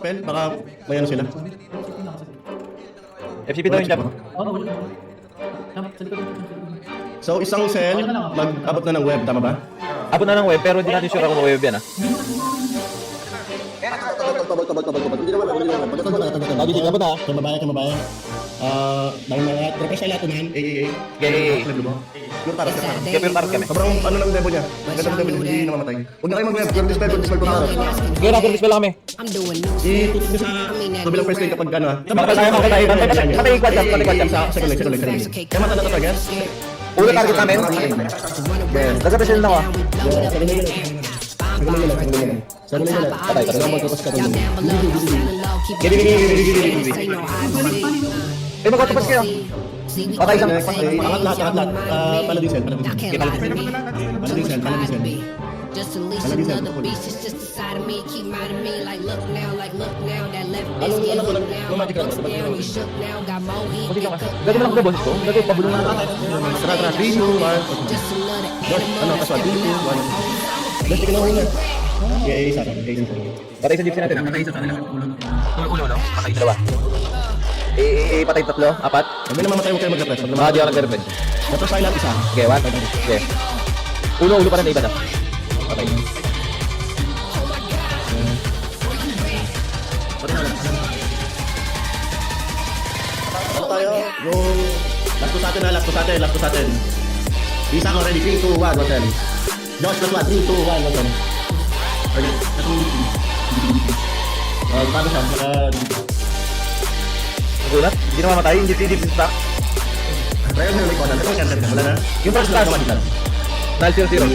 papel, baka may ano sila. FCP daw yung jump. So, isang cell, mag-abot na ng web, tama ba? Abot na ng web, pero hindi natin sure kung web yan ah. Abot na. Kamabayan. Dahil mga professional lahat unahan, AAA. Okay. Yung tarot ka. Kaya pero tarot kami. Sobrang ano ng demo niya. Ganda ng demo niya, hindi namamatay. Huwag na kayo mag-web, kung dispel kung tarot. Sige na, turn dispel lang kami. I-tutok nyo sa kabilang first lane kapag gano'n ha. Patay tayo. Patay quad jump. Sa second lane. Kaya mata na ito target. Ulo target namin. Nagka-special na ako ah. Second lane. Patay. Eh, magkatupas kayo. Patay isang. Lahat. Paladisel. Just unleash another beast, it's just the side of me. Keep minding me like look now, that left wrist get hooked now. My books down, you shook now, got more heat. Gagawin mo lang ko boses ko. Gagawin, pabulong na natin. Tara, 3, 2, 1. Just another Ano, kaswa, 3, 2, 1. Just tignan mo muna. Yeah, isa. Patay sa gypsy natin. Patay sa kanilang ulo. Ulo, no? Patay dalawa. Patay tatlo, apat. Sabi na mamatay mo kayo mag-refresh. Di ako nag-refresh. Refresh tayo lahat isa. Okay, one. Okay. Ulo pa rin na iba na. Patay. Ano tayo? Yung last to sa atin. Isa ko ready. 3, 2, 1. Hotel. Josh, last one. 3, 2, 1. Hotel. Okay. Paano siya? Nagulat? Hindi na mamatay. Hindi stock. Try yung ulit ko na. Ito cancel ka. Wala na. Yung first class. Null 0-0.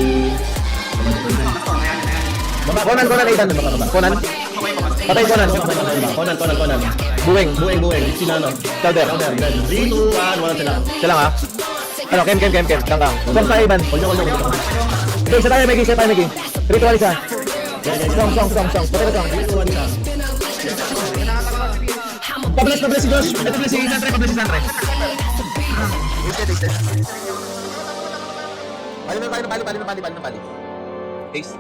Conan, Aidan. Conan. Patay Conan. Conan. Buweng. Sinano? Chowder. 3, 2, 1. Wala sila. Siya lang ah. Ano, Kem. Kang. Song sa Ivan. Okay, isa tayo, Meggy. 3 to 1 isa. Song. Patay na song. 3, 2, 1 isa. Pabless si Josh. Ito pala si Santre. Bali. Ace.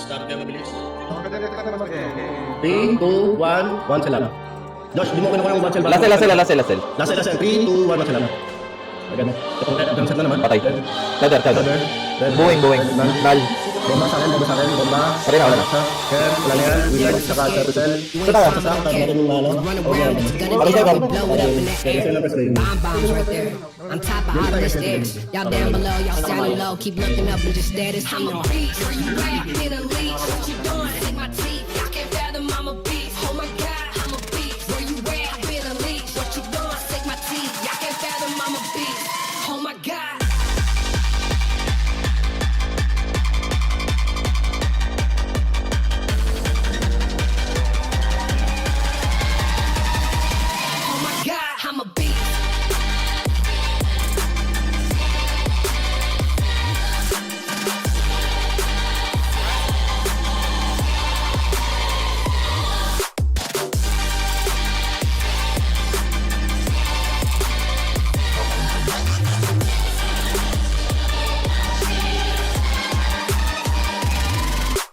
Start kaya mabilis. 3, 2, 1 sila. Josh, di mo kinukuha yung 1 cell. Lasel. 3, 2, 1 sila. Maganda. Itong set na naman. Patay. Chowder. Buweng. Null. Bomba sa akin. Pare na, wala na. Ken, wala na yan. Wizard, saka Turtle. Ito tayo. Sa natin yung malo. Patay tayo. Turtle na first lane. bombs right there. On top of all the stairs. Y'all down below, y'all sounding low. Keep looking up and just stare at this I'm a beast. Where you at? In a leash. What you doing? Take my teeth. I can't fathom I'm a beast. Oh my God, I'm a beast. Where you at? I've been a leash. What you doing? Take my teeth. I can't fathom I'm a beast. Oh my God. Oh my God, I'm a beast.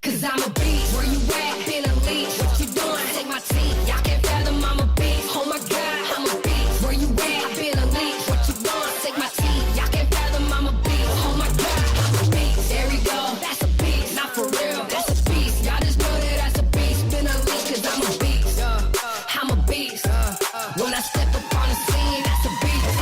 Cause I'm a beast. Where you at? Been a leech. What you doing? Take my teeth. Y'all can't fathom I'm a beast. Oh my God, I'm a beast. Where you at? I've been a leech. What you doing? Take my teeth. Y'all can't fathom I'm a beast. Oh my God, I'm a beast. There we go. That's a beast. Not for real. That's a beast. Y'all just know that that's a beast. Been a leech cause I'm a beast. I'm a beast. When I step up on the scene, that's a beast.